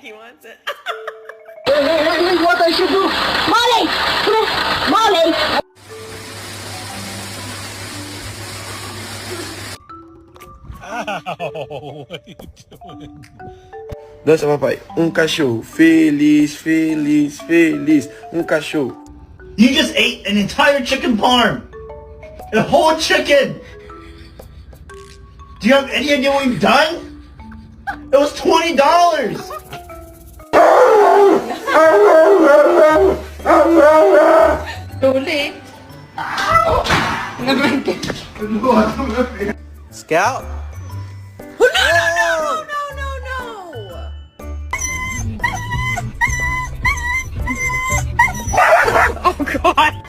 he wants it. What I should do? Molly! Come here! Molly! Ow! What are you doing? Dança, papai. Cachorro. Feliz, feliz, feliz. Cachorro. You just ate an entire chicken parm! A whole chicken! Do you have any idea what you've done? It was $20! Ulit. Scout? Oh, no. Oh, God.